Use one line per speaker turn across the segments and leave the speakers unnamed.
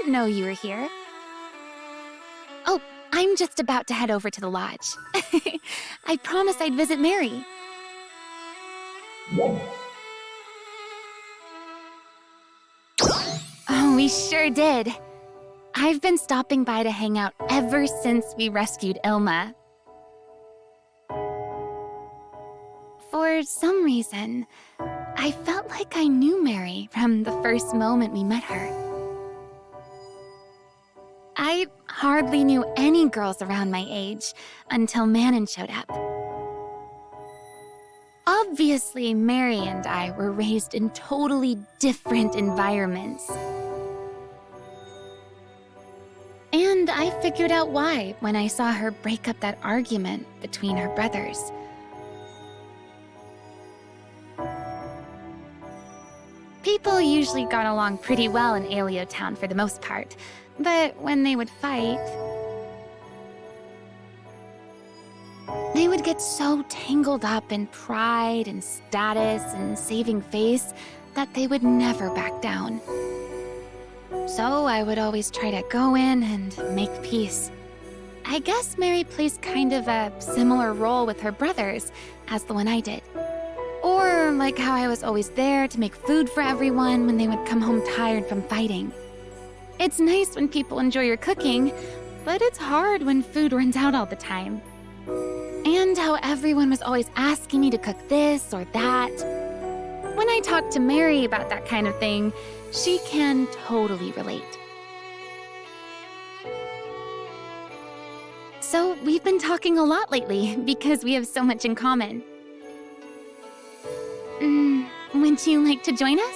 didn't know you were here. Oh, I'm just about to head over to the lodge. I promised I'd visit Meri. Oh, we sure did. I've been stopping by to hang out ever since we rescued Ilma. For some reason, I felt like I knew Meri from the first moment we met her. I hardly knew any girls around my age until Manon showed up. Obviously, Meri and I were raised in totally different environments. And I figured out why when I saw her break up that argument between her brothers. People usually got along pretty well in Aelio town for the most part, but when they would fight, they would get so tangled up in pride and status and saving face that they would never back down. So I would always try to go in and make peace. I guess Meri plays kind of a similar role with her brothers as the one I did. Or like how I was always there to make food for everyone when they would come home tired from fighting. It's nice when people enjoy your cooking, but it's hard when food runs out all the time. And how everyone was always asking me to cook this or that. When I talk to Meri about that kind of thing, she can totally relate. So we've been talking a lot lately because we have so much in common. Would you like to join us?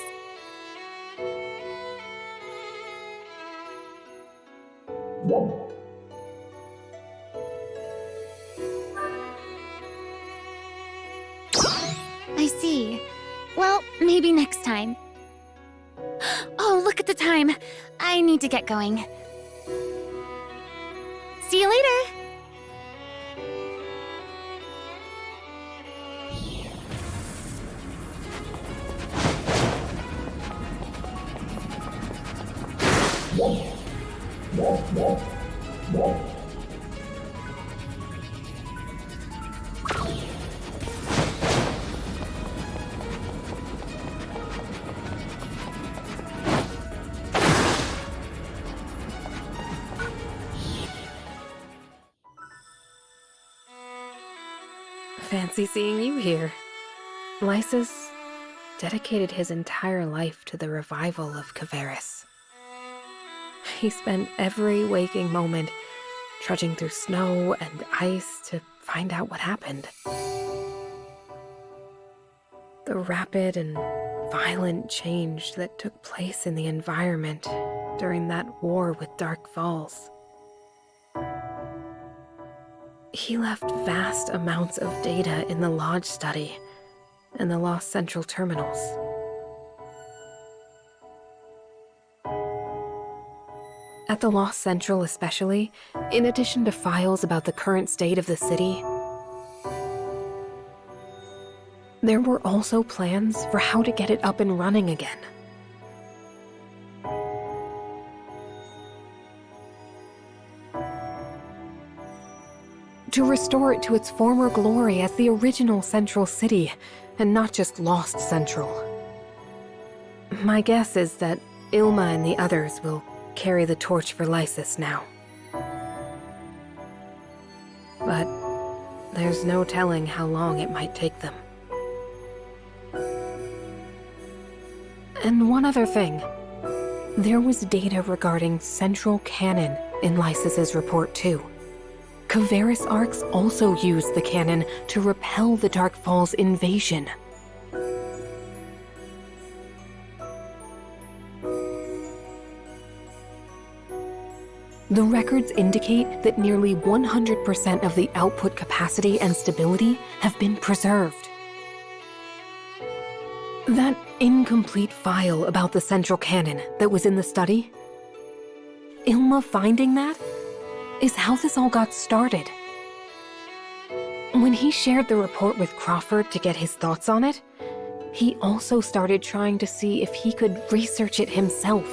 I see. Well, maybe next time. Oh, look at the time. I need to get going. See you later!
Fancy seeing you here. Lysis dedicated his entire life to the revival of Kvarius. He spent every waking moment trudging through snow and ice to find out what happened. The rapid and violent change that took place in the environment during that war with Dark Falls. He left vast amounts of data in the Lodge study and the Lost Central terminals. At the Lost Central especially, in addition to files about the current state of the city, there were also plans for how to get it up and running again. To restore it to its former glory as the original Central City, and not just Lost Central. My guess is that Ilma and the others will carry the torch for Lysis now. But there's no telling how long it might take them. And one other thing. There was data regarding Central Cannon in Lysis's report too. Kvarius arcs also used the cannon to repel the Dark Falls invasion. The records indicate that nearly 100% of the output capacity and stability have been preserved. That incomplete file about the Central Cannon that was in the study, Ilma finding that is how this all got started. When he shared the report with Crawford to get his thoughts on it, he also started trying to see if he could research it himself.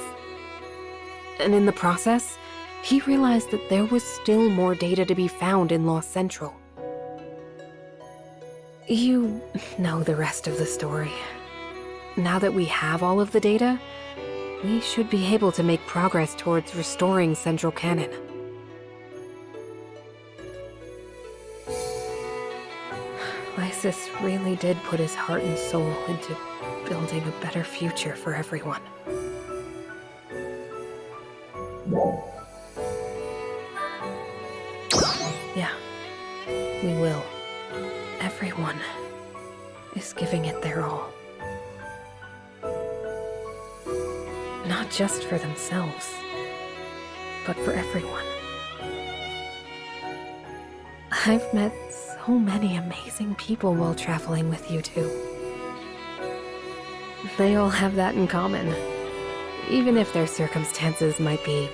And in the process, he realized that there was still more data to be found in Lost Central. You know the rest of the story. Now that we have all of the data, we should be able to make progress towards restoring Central Canon. Lysis really did put his heart and soul into building a better future for everyone. Yeah, we will. Everyone is giving it their all. Not just for themselves, but for everyone. I've met so many amazing people while traveling with you two. They all have that in common, even if their circumstances might be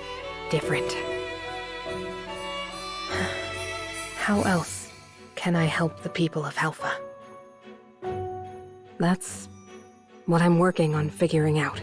different. How else can I help the people of Helfa? That's what I'm working on figuring out.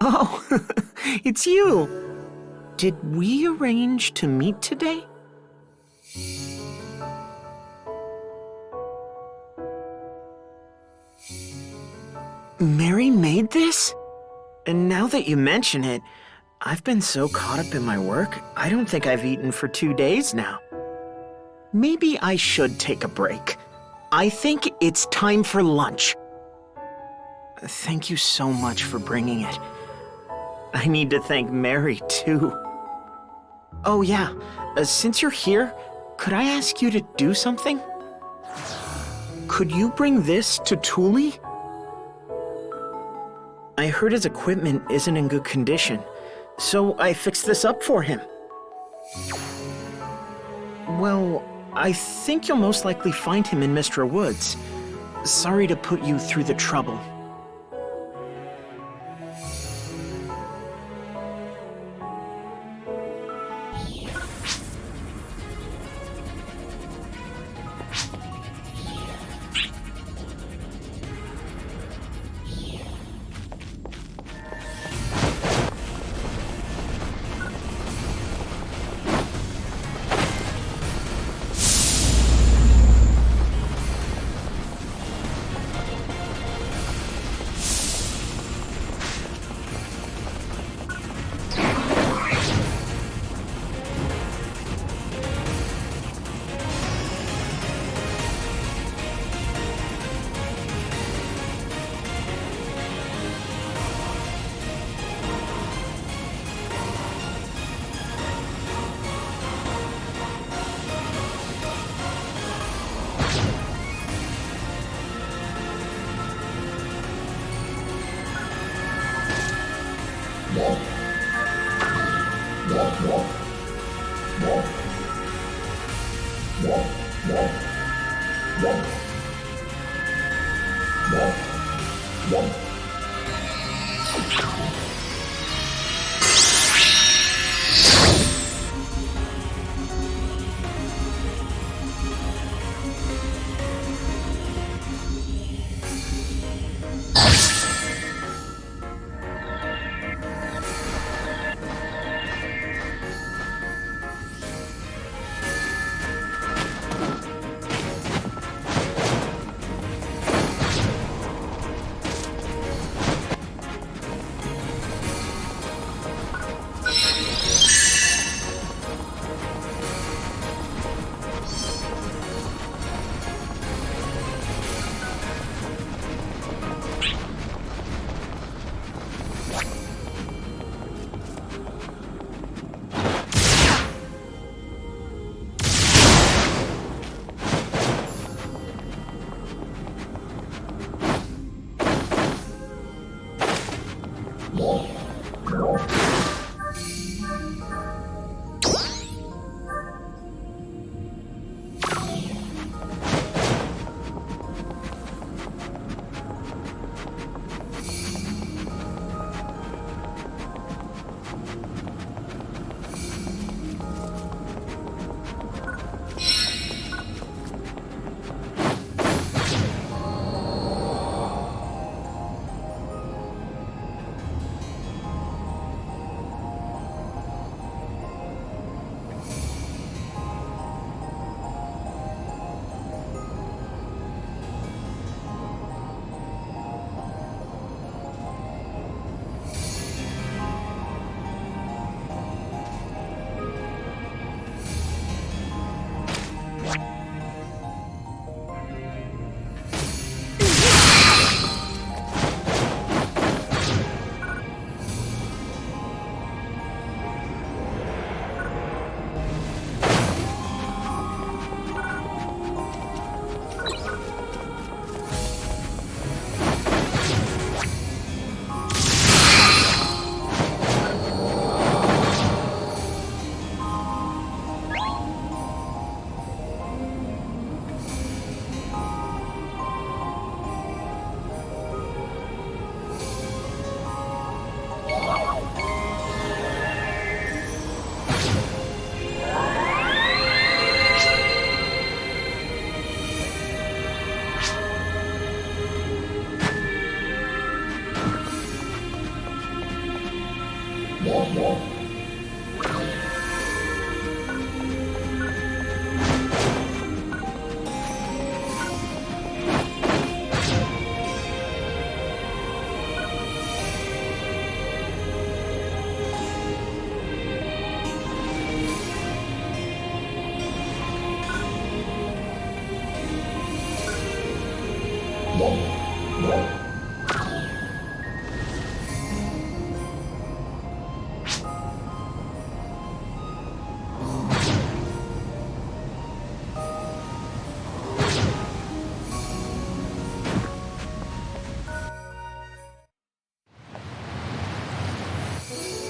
Oh, it's you. Did we arrange to meet today? Meri made this? And now that you mention it, I've been so caught up in my work, I don't think I've eaten for 2 days now. Maybe I should take a break. I think it's time for lunch. Thank you so much for bringing it. I need to thank Meri, too. Oh yeah, since you're here, could I ask you to do something? Could you bring this to Thule? I heard his equipment isn't in good condition, so I fixed this up for him. Well, I think you'll most likely find him in Mr. Woods. Sorry to put you through the trouble.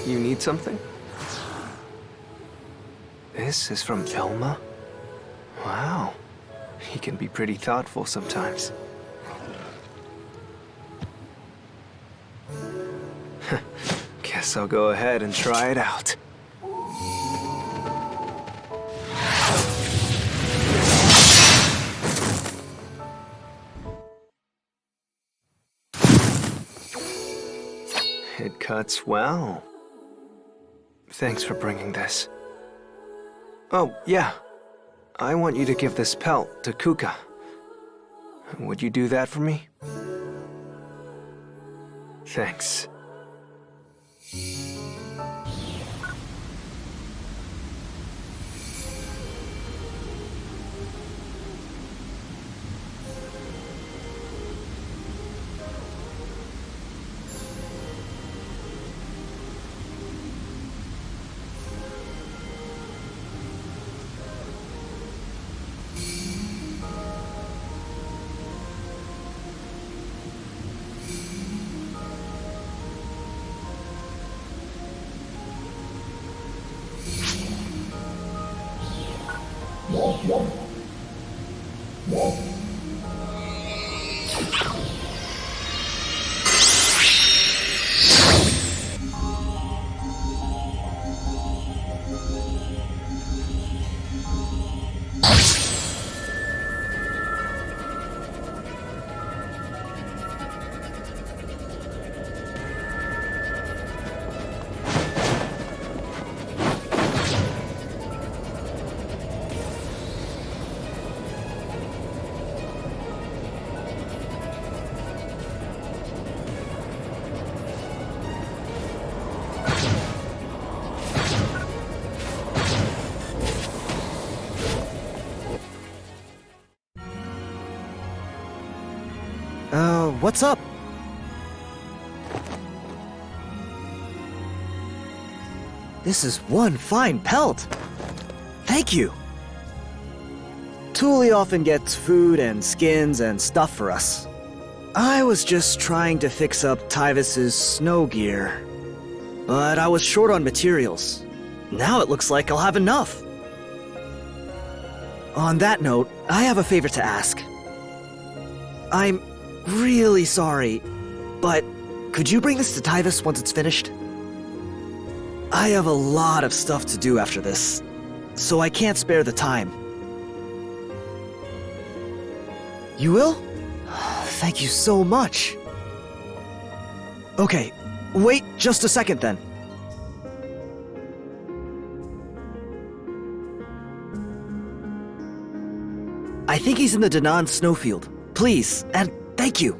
You need something? This is from Velma? Wow. He can be pretty thoughtful sometimes. Guess I'll go ahead and try it out. It cuts well. Thanks for bringing this. Oh, yeah. I want you to give this pelt to Kuka. Would you do that for me? Thanks.
What's up? This is one fine pelt. Thank you. Thule often gets food and skins and stuff for us. I was just trying to fix up Tyvis's snow gear, but I was short on materials. Now it looks like I'll have enough. On that note, I have a favor to ask. I'm really sorry, but could you bring this to Tyvis once it's finished? I have a lot of stuff to do after this, so I can't spare the time. You will? Thank you so much. Okay, wait just a second then. I think he's in the Danan snowfield. Please, and thank you.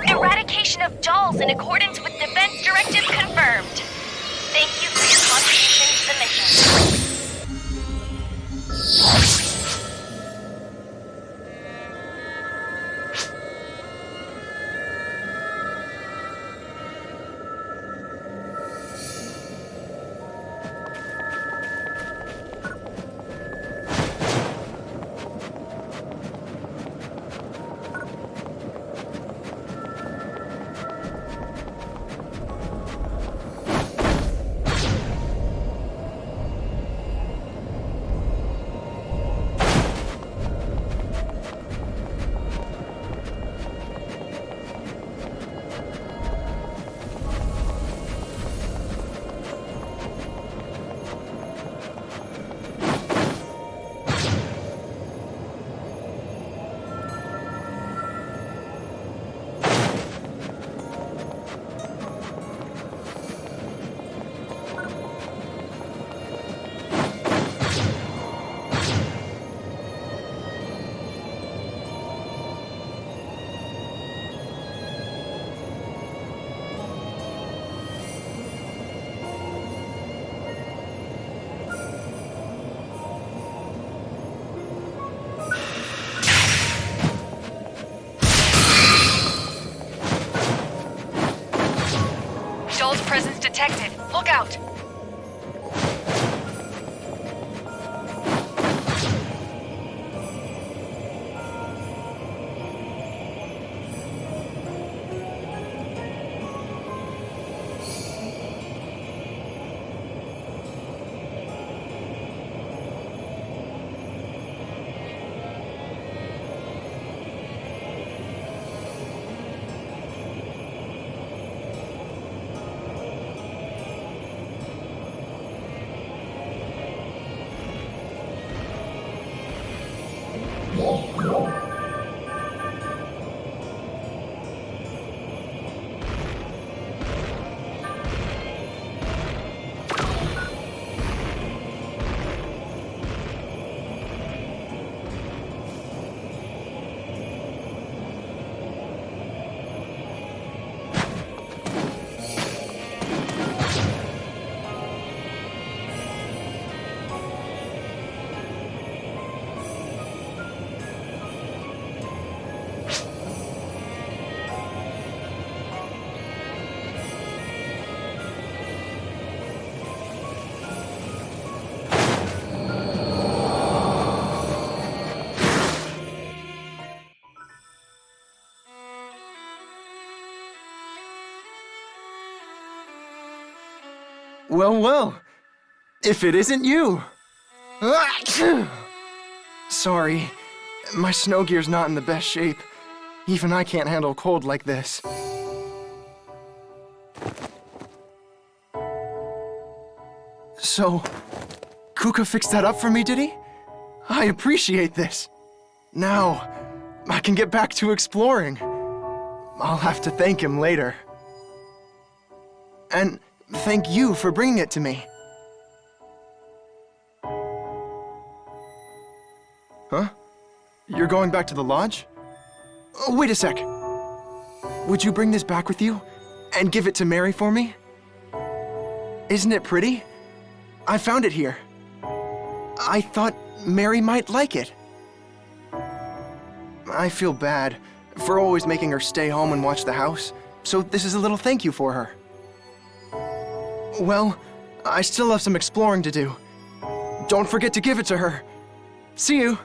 Eradication of dolls in accordance with defense directives confirmed. Thank you for your contribution to the mission.
detected. Look out!
Well, well. If it isn't you. Sorry. My snow gear's not in the best shape. Even I can't handle cold like this. So, Kuka fixed that up for me, did he? I appreciate this. Now, I can get back to exploring. I'll have to thank him later. And thank you for bringing it to me. Huh? You're going back to the lodge? Oh, wait a sec. Would you bring this back with you and give it to Meri for me? Isn't it pretty? I found it here. I thought Meri might like it. I feel bad for always making her stay home and watch the house, so this is a little thank you for her. Well, I still have some exploring to do. Don't forget to give it to her. See you.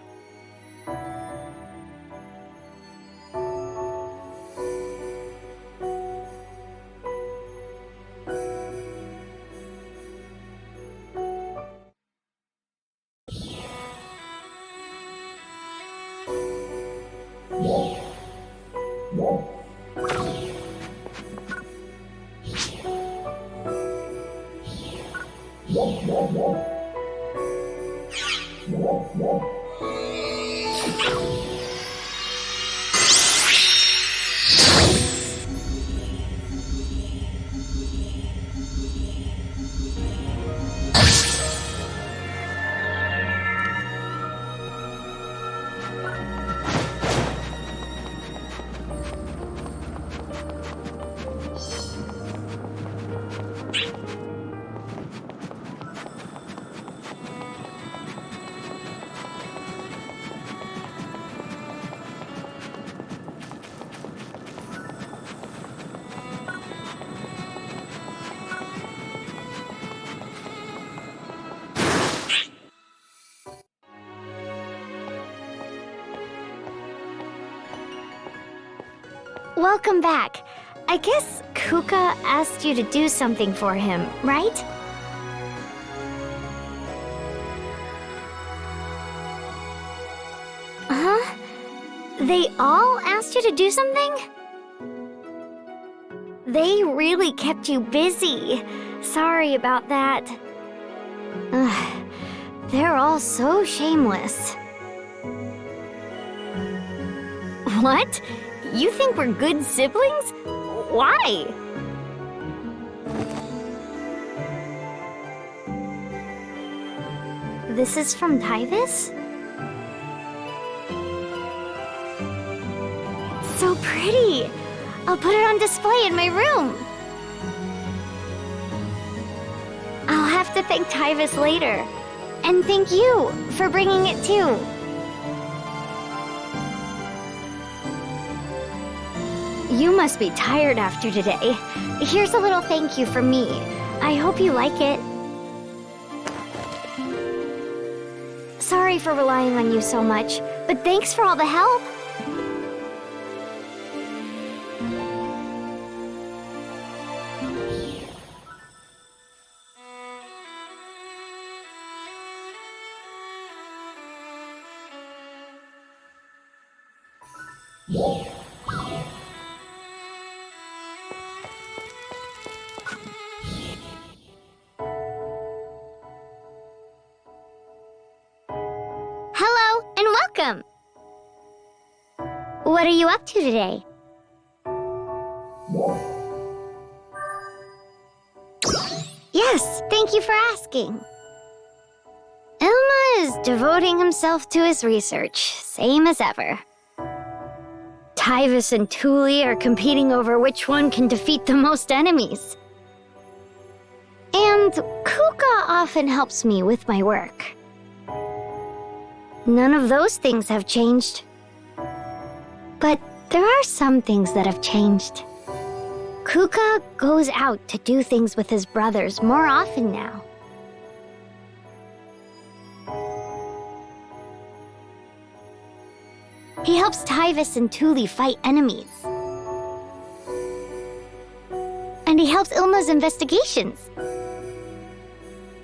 Welcome back. I guess Kuka asked you to do something for him, right? Huh? They all asked you to do something? They really kept you busy. Sorry about that. Ugh, they're all so shameless. What? You think we're good siblings? Why? This is from Tyvis? So pretty! I'll put it on display in my room. I'll have to thank Tyvis later. And thank you for bringing it too. you must be tired after today. Here's a little thank you from me. I hope you like it. Sorry for relying on you so much, but thanks for all the help. Hello, and welcome! What are you up to today? Yes, thank you for asking. Ilma is devoting himself to his research, same as ever. Tyvis and Thule are competing over which one can defeat the most enemies. And Kuka often helps me with my work. None of those things have changed. But there are some things that have changed. Kuka goes out to do things with his brothers more often now. He helps Tyvis and Thule fight enemies. And he helps Ilma's investigations.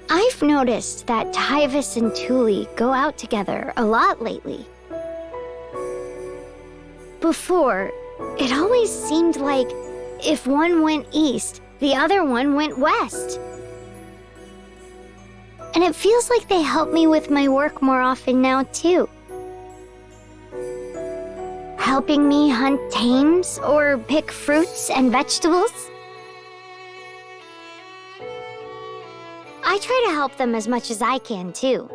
I've noticed that Tyvis and Thule go out together a lot lately. Before, it always seemed like if one went east, the other one went west. And it feels like they help me with my work more often now, too. Helping me hunt tames or pick fruits and vegetables. I try to help them as much as I can, too.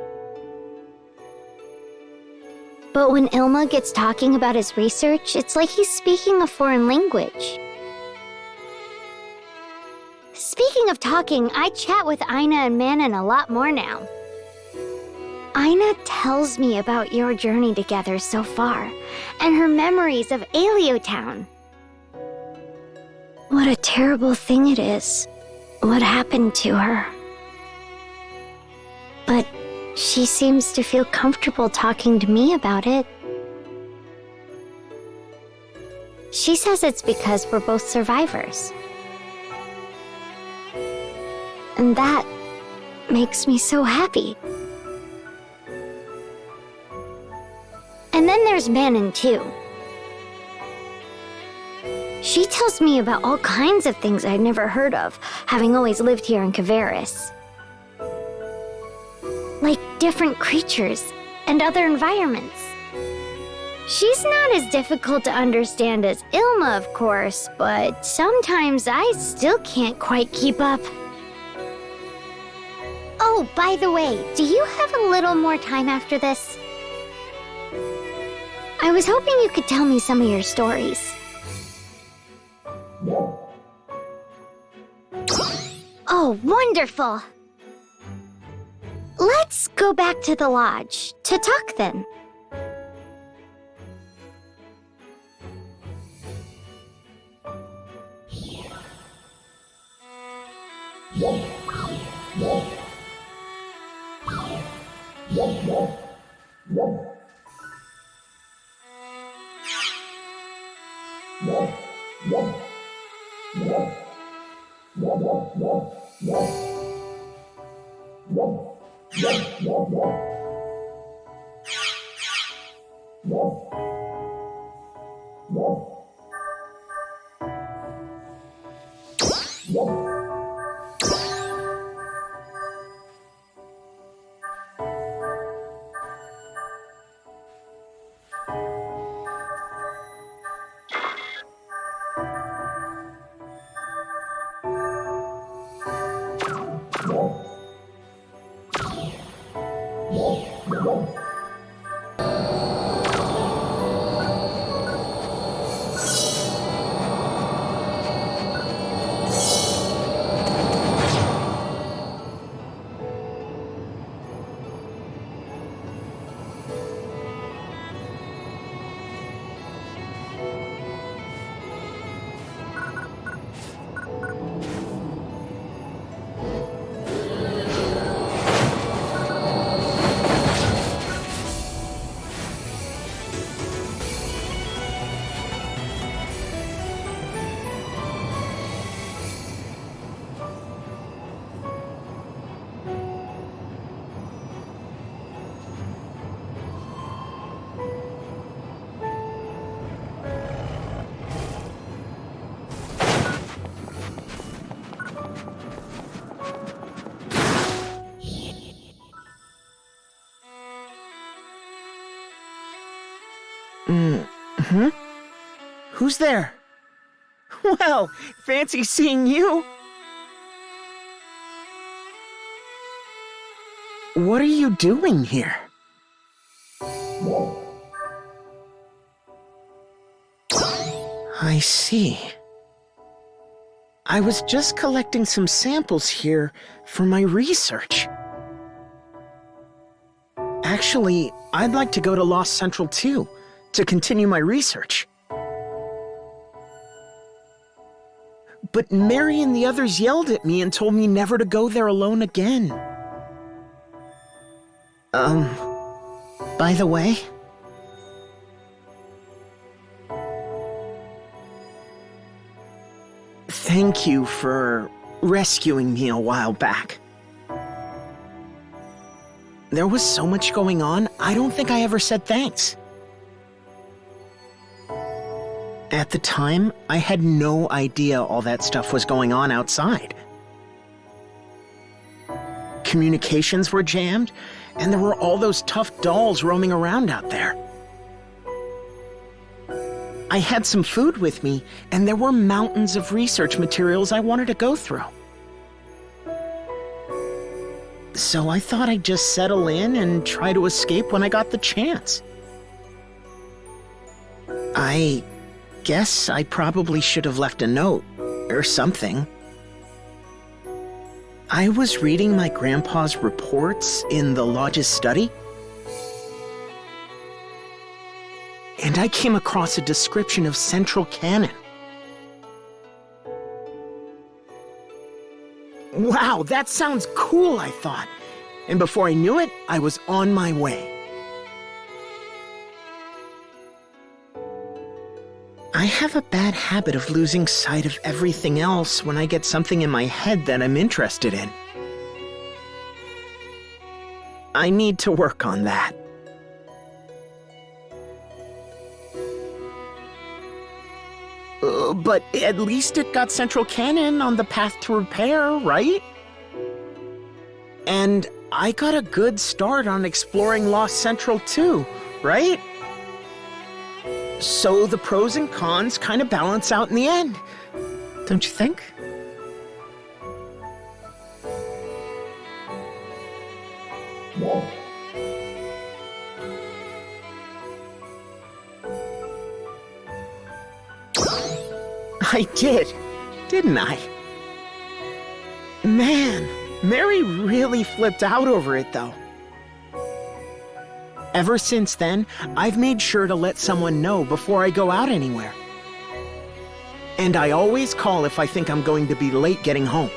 But when Ilma gets talking about his research, it's like he's speaking a foreign language. Speaking of talking, I chat with Aina and Manon a lot more now. Aina tells me about your journey together so far, and her memories of Aelio Town. What a terrible thing it is, what happened to her. But she seems to feel comfortable talking to me about it. She says it's because we're both survivors. And that makes me so happy. And then there's Manon, too. She tells me about all kinds of things I'd never heard of, having always lived here in Kvarius. Like different creatures and other environments. She's not as difficult to understand as Ilma, of course, but sometimes I still can't quite keep up. Oh, by the way, do you have a little more time after this? I was hoping you could tell me some of your stories. Oh, wonderful! Let's go back to the lodge to talk then.
Who's there? Well, fancy seeing you. What are you doing here? I see. I was just collecting some samples here for my research. Actually, I'd like to go to Lost Central too, to continue my research. But Meri and the others yelled at me and told me never to go there alone again. By the way... Thank you for rescuing me a while back. There was so much going on, I don't think I ever said thanks. At the time, I had no idea all that stuff was going on outside. Communications were jammed, and there were all those tough dolls roaming around out there. I had some food with me, and there were mountains of research materials I wanted to go through. So I thought I'd just settle in and try to escape when I got the chance. I guess I probably should have left a note, or something. I was reading my grandpa's reports in the Lodge's study, and I came across a description of Central Cannon. Wow, that sounds cool, I thought. And before I knew it, I was on my way. I have a bad habit of losing sight of everything else when I get something in my head that I'm interested in. I need to work on that. But at least it got Central Cannon on the path to repair, right? And I got a good start on exploring Lost Central too, right? So the pros and cons kind of balance out in the end, don't you think? I did, didn't I? Man, Meri really flipped out over it though. Ever since then, I've made sure to let someone know before I go out anywhere. And I always call if I think I'm going to be late getting home.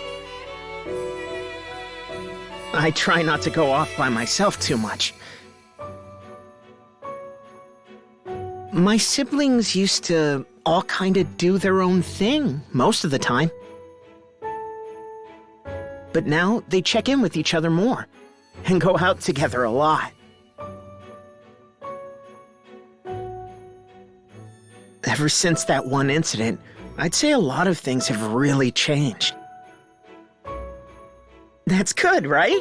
I try not to go off by myself too much. My siblings used to all kind of do their own thing most of the time. But now they check in with each other more and go out together a lot. Ever since that one incident, I'd say a lot of things have really changed. That's good, right?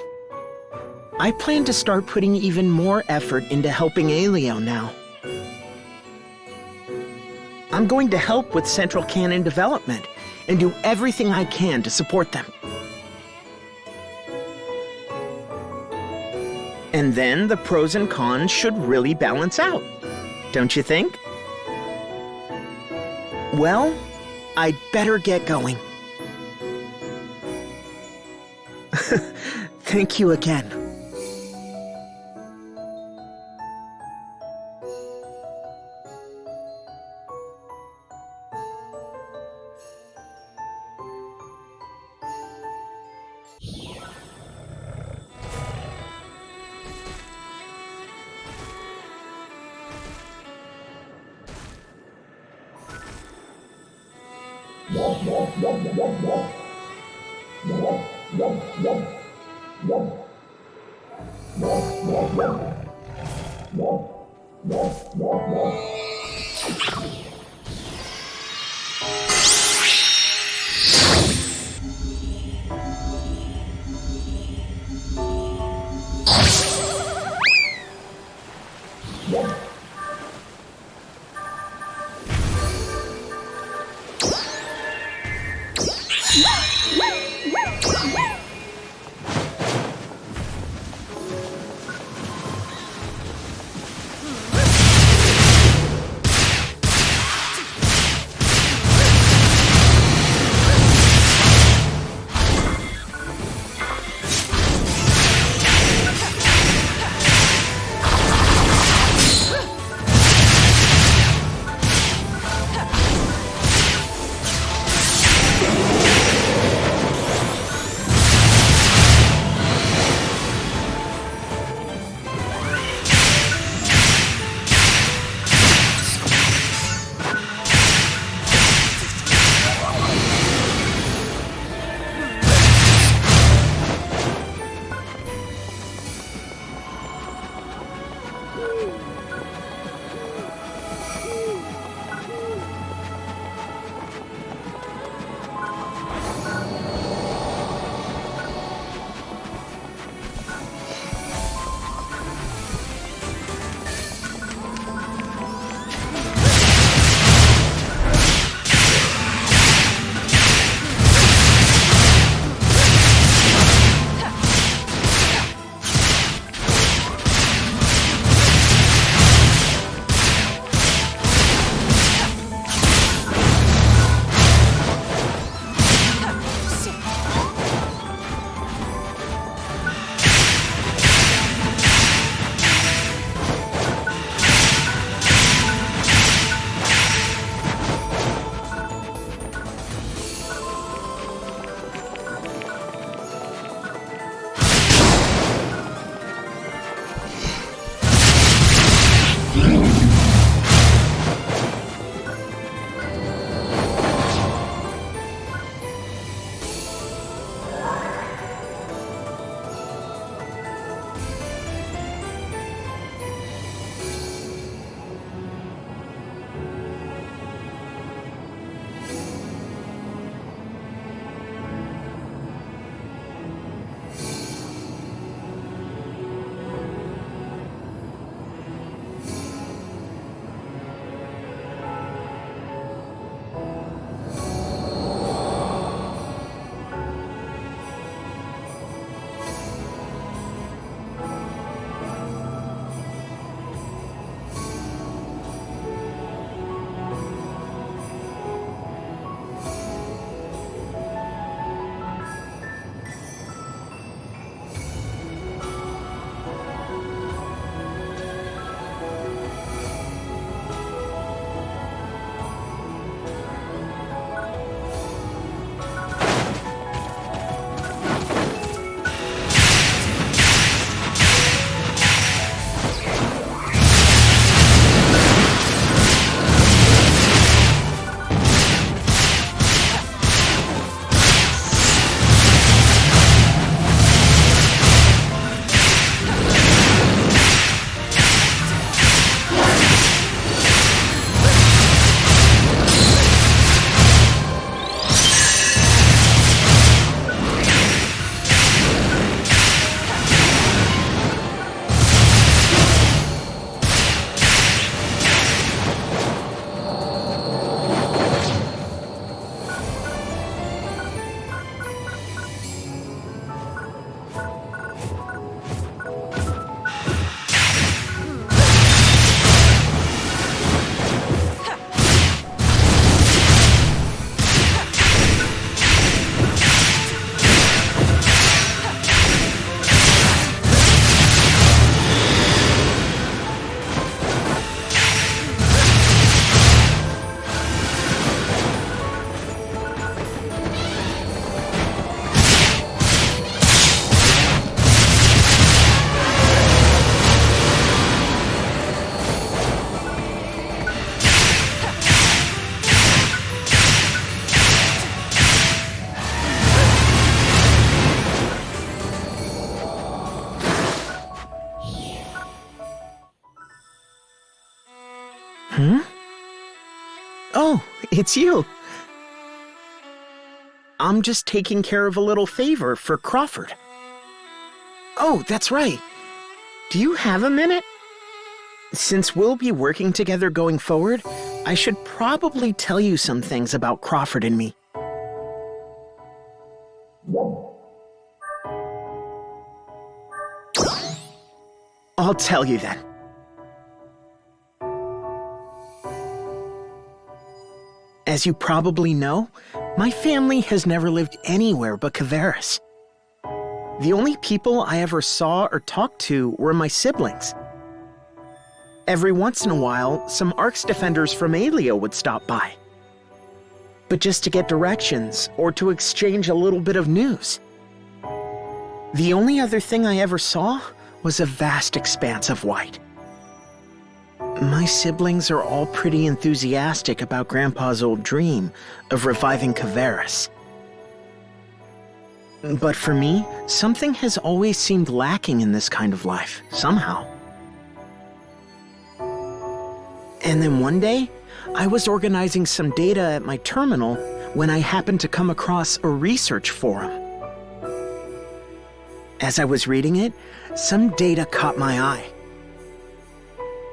I plan to start putting even more effort into helping Aelio now. I'm going to help with Central Cannon development and do everything I can to support them. And then the pros and cons should really balance out, don't you think? Well, I'd better get going. Thank you again. Hmm? Oh, it's you. I'm just taking care of a little favor for Crawford. Oh, that's right. Do you have a minute? Since we'll be working together going forward, I should probably tell you some things about Crawford and me. I'll tell you then. As you probably know, my family has never lived anywhere but Kvarius. The only people I ever saw or talked to were my siblings. Every once in a while, some Arcs defenders from Aelio would stop by. But just to get directions or to exchange a little bit of news. The only other thing I ever saw was a vast expanse of white. My siblings are all pretty enthusiastic about Grandpa's old dream of reviving Kvarius. But for me, something has always seemed lacking in this kind of life, somehow. And then one day, I was organizing some data at my terminal when I happened to come across a research forum. As I was reading it, some data caught my eye.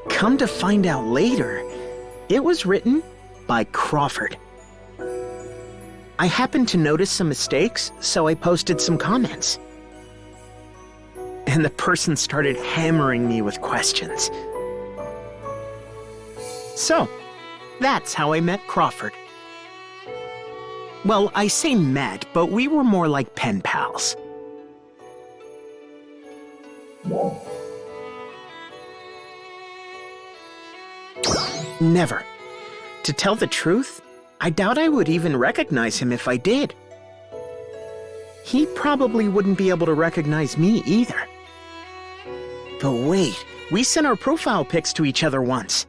Come to find out later, it was written by Crawford. I happened to notice some mistakes, so I posted some comments. And the person started hammering me with questions. So, that's how I met Crawford. Well, I say met, but we were more like pen pals. Never. To tell the truth, I doubt I would even recognize him if I did. He probably wouldn't be able to recognize me either. But wait, we sent our profile pics to each other once.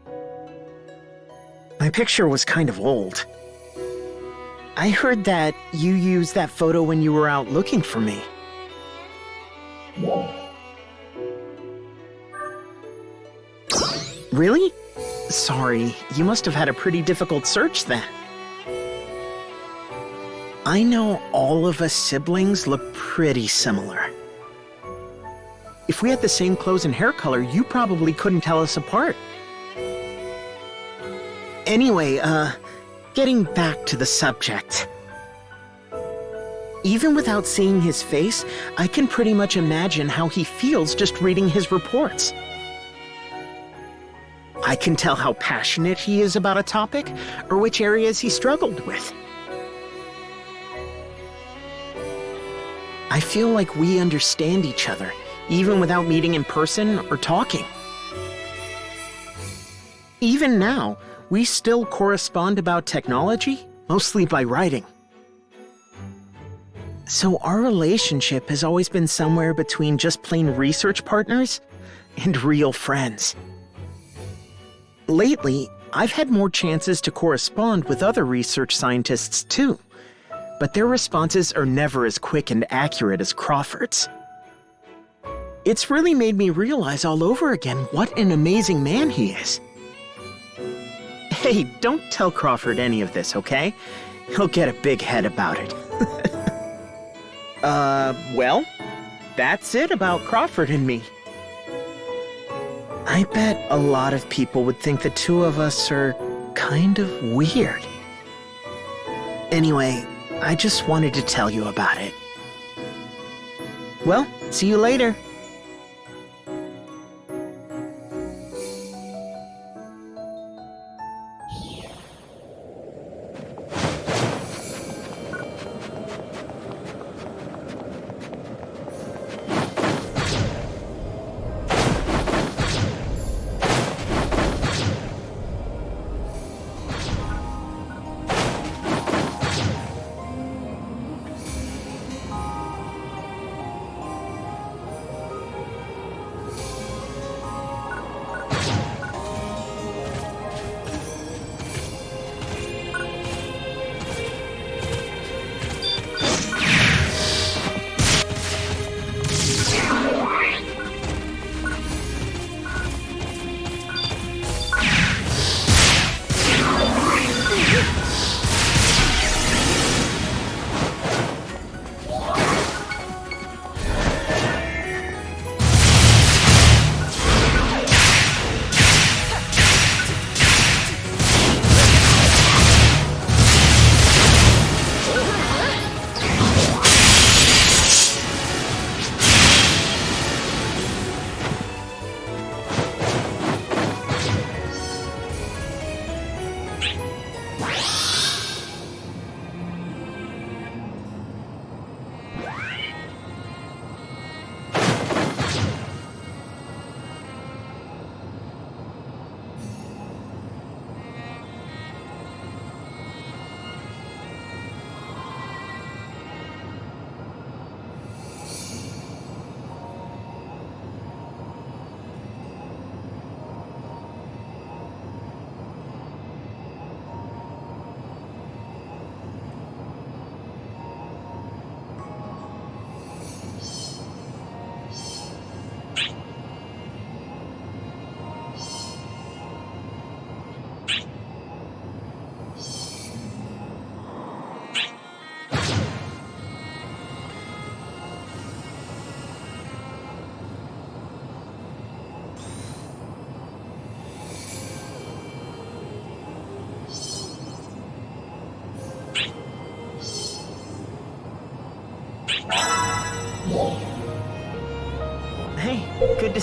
My picture was kind of old. I heard that you used that photo when you were out looking for me. Really? Sorry, you must have had a pretty difficult search then. I know all of us siblings look pretty similar. If we had the same clothes and hair color, you probably couldn't tell us apart. Anyway, getting back to the subject. Even without seeing his face, I can pretty much imagine how he feels just reading his reports. I can tell how passionate he is about a topic, or which areas he struggled with. I feel like we understand each other, even without meeting in person or talking. Even now, we still correspond about technology, mostly by writing. So our relationship has always been somewhere between just plain research partners and real friends. Lately, I've had more chances to correspond with other research scientists too, but their responses are never as quick and accurate as Crawford's. It's really made me realize all over again what an amazing man he is. Hey, don't tell Crawford any of this, okay? He'll get a big head about it. Well, that's it about Crawford and me. I bet a lot of people would think the two of us are kind of weird. Anyway, I just wanted to tell you about it. Well, see you later.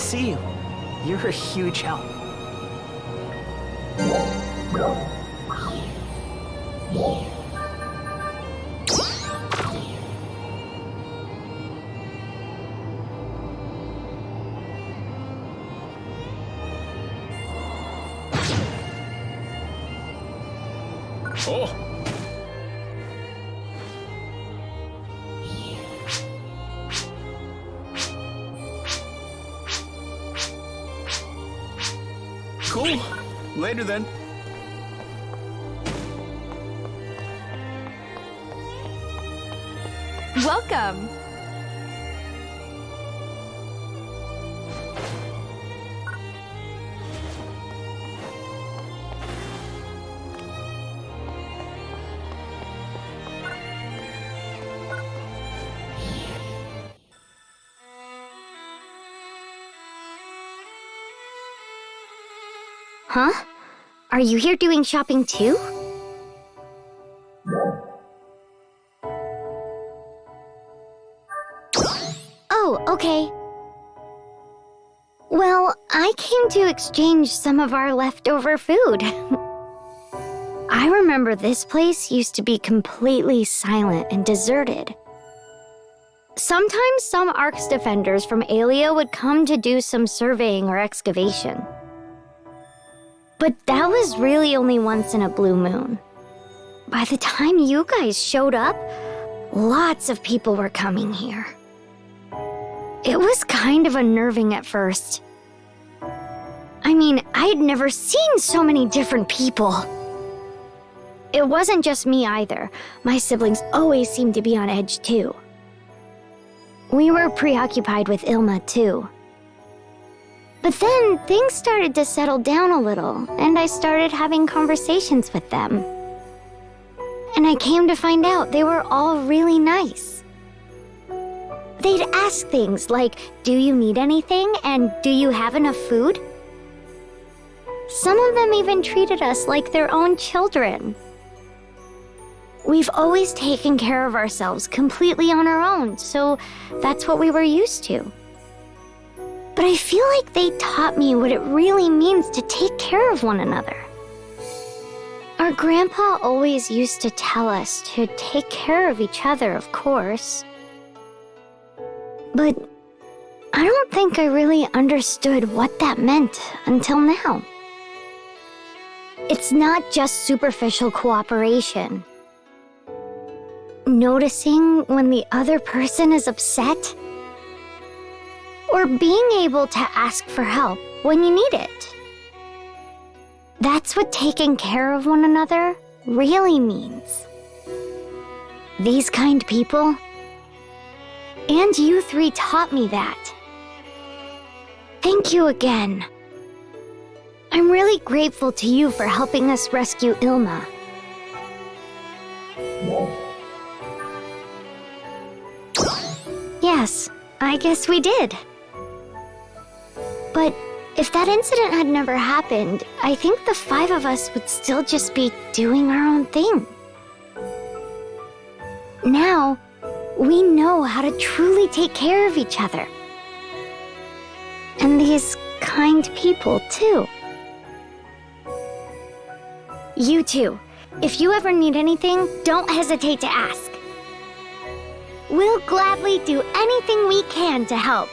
see you. You're a huge help.
Oh! Cool. Later then.
Welcome.
Huh? Are you here doing shopping too? Oh, okay. Well, I came to exchange some of our leftover food. I remember this place used to be completely silent and deserted. Sometimes some Ark's defenders from Aelio would come to do some surveying or excavation. But that was really only once in a blue moon. By the time you guys showed up, lots of people were coming here. It was kind of unnerving at first. I mean, I'd never seen so many different people. It wasn't just me either. My siblings always seemed to be on edge too. We were preoccupied with Ilma too. But then things started to settle down a little, and I started having conversations with them. And I came to find out they were all really nice. They'd ask things like, "Do you need anything?" and "Do you have enough food?" Some of them even treated us like their own children. We've always taken care of ourselves completely on our own, so that's what we were used to. But I feel like they taught me what it really means to take care of one another. Our grandpa always used to tell us to take care of each other, of course. But I don't think I really understood what that meant until now. It's not just superficial cooperation. Noticing when the other person is upset, or being able to ask for help when you need it. That's what taking care of one another really means. These kind people, and you three taught me that. Thank you again. I'm really grateful to you for helping us rescue Ilma. Yes, I guess we did. But if that incident had never happened, I think the 5 of us would still just be doing our own thing. Now, we know how to truly take care of each other. And these kind people, too. You too. If you ever need anything, don't hesitate to ask. We'll gladly do anything we can to help.